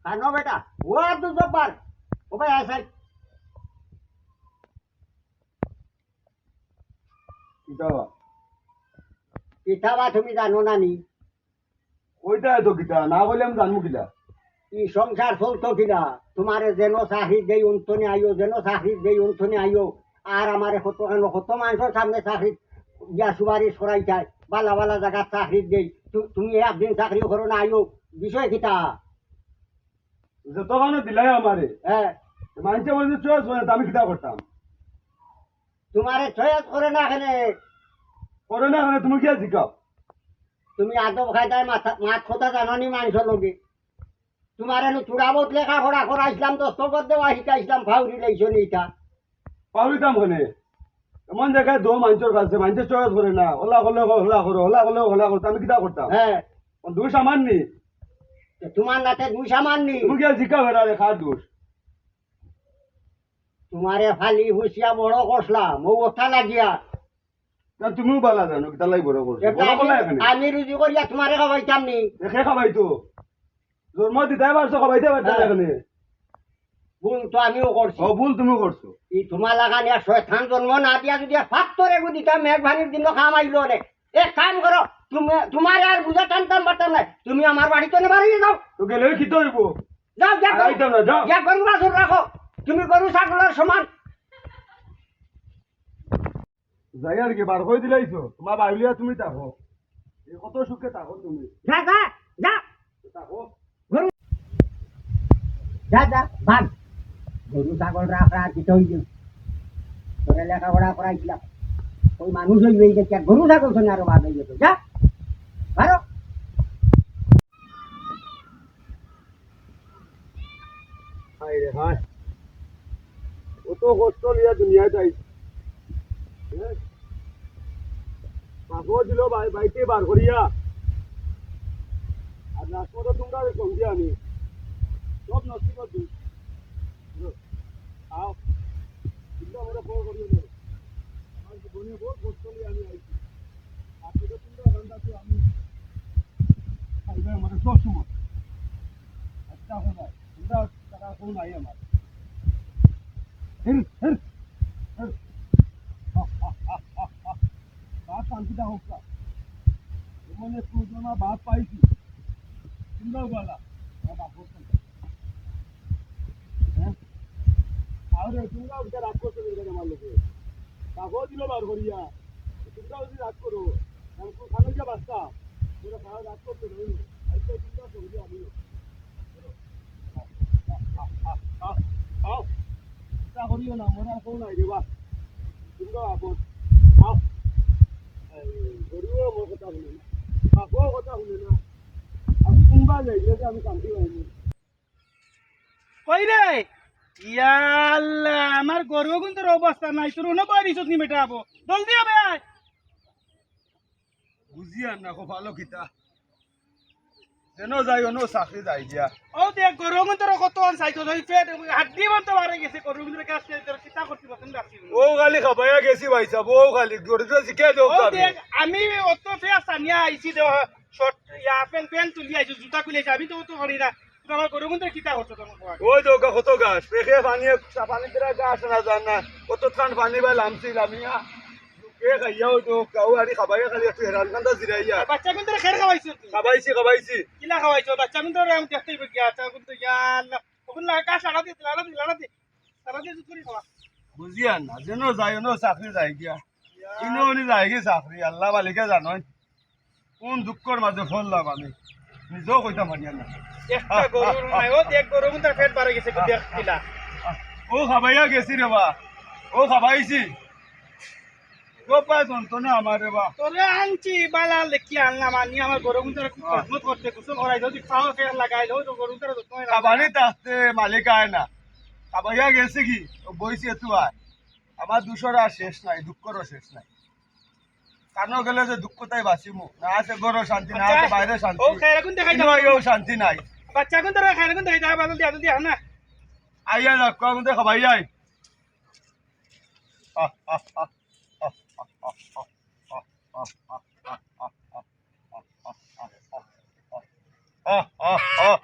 কানো বেটা ও আব্দুল জব্বার ও ভাই আয় সাইড কিতাবা কিতাবা তুমি জানো না নি ওইটাই তো কিতা না বলে আমি জানবো কিলা ই সংসার চলতো কিনা তোমারে যেন চাকরি দেই অন্তনে আইও যেন চাকরি দেই অন্তনে আইও আর আমারে কত কেন কত মানুষের সামনে চাকরি গিয়া সুপারিশ করাই যায় বালা বালা জায়গা চাকরি দেই তুমি একদিন চাকরি করো না আইও বিষয় কিতা তখন দিলাই আমারে হ্যাঁ মানুষে বলছে চয়েস মানে আমি কিতা করতাম তোমারে চয়েস করে না এখানে করে না মানে তুমি কি শিখাও তুমি আদব খাইতায় মাছ কথা জানো নি মানুষের লগে তোমার এনে চূড়াবত লেখাপড়া করাইছিলাম দস্তখত দেওয়া শিখাইছিলাম ফাউরি লাইছো নি এটা পাবিতাম ওখানে এমন জায়গায় দো মানুষের কাছে মানুষের চয়েস করে না ওলা করলে হলা করো হলা করলে হলা করতো আমি কিতা করতাম হ্যাঁ দুই সামান নি তোমার নাতে দুই সামান নি তুমি কি শিখাও এটা রে খার দোষ তোমারে ফালি হুসিয়া বড় করলাম ও কথা লাগিয়া তুমিও বালা জানো কিতা লাই বড় করছো বড় বলা এখানে আমি রুজি করিয়া তোমারে খাবাইতাম নি দেখে খাবাই তো জন্ম দিতে পারছো খাবাইতে পারছো এখানে ভুল তো আমিও করছি ও ভুল তুমি করছো ই তোমার লাগানি আর শয়তান জন্ম না দিয়া যদি ফাত্তরে গুদিটা মেঘবানির দিন খামাইলো রে এক কাম করো তুমি তোমার আর বুঝা টানতাম পারতাম না তুমি আমার বাড়িতে নে বাড়ি যাও তো গেলে কি হইব যাও যা আইতাম না যাও যা গরু বাছুর রাখো তুমি গরু ছাগলের সমান যাই আর কি বার করে দিলাইছো তোমার বাইলিয়া তুমি থাকো এই কত সুখে থাকো তুমি যা যা যা থাকো গরু যা যা ভাগ গরু ছাগল রাখা দিতে হইল তোরে লেখাপড়া করাইছিলাম ওই মানুষ হইবে এই যে গরু ছাগল শুনে আরো বাদ হয়ে যেত যা ভালো হাই রে হাই কত কষ্ট লিয়া দুনিয়া যাই কাকো দিল বাইকে বার করিয়া আর নাচমতো তোমরা সঙ্গে আমি সব নষ্ট দিই আও কিন্তু আমরা ফোন করিও না আমার জীবনে বহুত কষ্ট লিয়া আমি আইছি আর তো তোমরা রান্দাতে আমি খাইবে আমাদের সব সময় আচ্ছা হবে তোমরা টাকা কোন আই আমার बात शांतीचा होता मैंने पूजना बात पाई थी सुंदर वाला और तुमका उनका रात को चले गए मान लो कागो दिलो बार भरिया तुमका उसी रात को रो हमको खाने का बस्ता पूरा खाना रात को तो नहीं ऐसे तुमका सो गया अभी आओ क्या करियो ना मोरा कौन आई रे बा तुमका आप आओ গরুও আমার কথা শুনে না কাকও কথা শুনে না আর কোনবা যাইলে যে আমি কান্দি পাইনি কই রে ইয়াল্লা আমার গরু কিন্তু অবস্থা নাই তোর না বাড়ি সত নি বেটা আবো জলদি আবে আয় বুঝি আর না খুব ভালো কিতা যেন যাই অন্য চাকরি যাই দিয়া ও দেখ গরু কিন্তু কত আন সাইতো ধই ফেট হাড্ডি বন্ধ বারে গেছে গরু কিন্তু কাছে তোর চিন্তা করতে পারছিস রাখছিস ও খালি খাবাইয়া গেছি ভাই সাহেব ও খালি গরুটা শিখাই দেও ও দেখ আমি অত ফেস সানিয়া আইছি দে শর্ট ইয়া পেন তুলি আইছি জুতা খুলে আমি তো তো করি না তোমার গরু কিন্তু চিন্তা করছো তোমার ওই তো কত গাছ পেখে পানি পানি তেরা গাছ না জান না কত ঠান পানি বা লামছিল আমি কে খাইয়াও তো কাউ আরি খাবাইয়া খালি একটু হেরান কান্দা জিরাইয়া বাচ্চা কিন্তু খের খাওয়াইছো খাবাইছি কিলা খাওয়াইছো বাচ্চা কিন্তু আমি দেখতেই পাই আচ্ছা কিন্তু ইয়াল্লা ওগুন না কাশ লাড়া দি করি খাওয়া বুঝি আর না যেন যাই অন্য চাকরি যাই গিয়া ইনো যাই কি চাকরি আল্লাহ মালিকে জানয় কোন দুঃখর মাঝে ফললাম আমি নিজেও কইতাম পারি না একটা গরু নাই ও দেখ গরু কিন্তু পেট বাড়ে গেছে দেখ কিলা ও খাবাইয়া গেছি রে বা ও খাবাইছি গোপায় যন্ত্রণা আমার রে বা তোরে আনছি বালা লেখি আনলাম আনি আমার গরু কিন্তু খুব মজবুত করতে কুসুম করাই যদি খাওয়া খেয়ে লাগাই দাও তো গরু কিন্তু যত্ন খাবানি তাতে মালিক আয় না খাবাইয়া গেছে কি বইছি এতু আয় আমার দুশোর আর শেষ নাই দুঃখরও শেষ নাই কানো গেলে যে দুঃখ তাই বাঁচিমু না আছে গরো শান্তি না আছে বাইরে শান্তি ও খাইরা কোন দেখাই ইনো শান্তি নাই বাচ্চা কোন তোরা খাইরা কোন দেখাই দাও বাদল দিয়া না আইয়া যাক কোন খাবাই আই আহ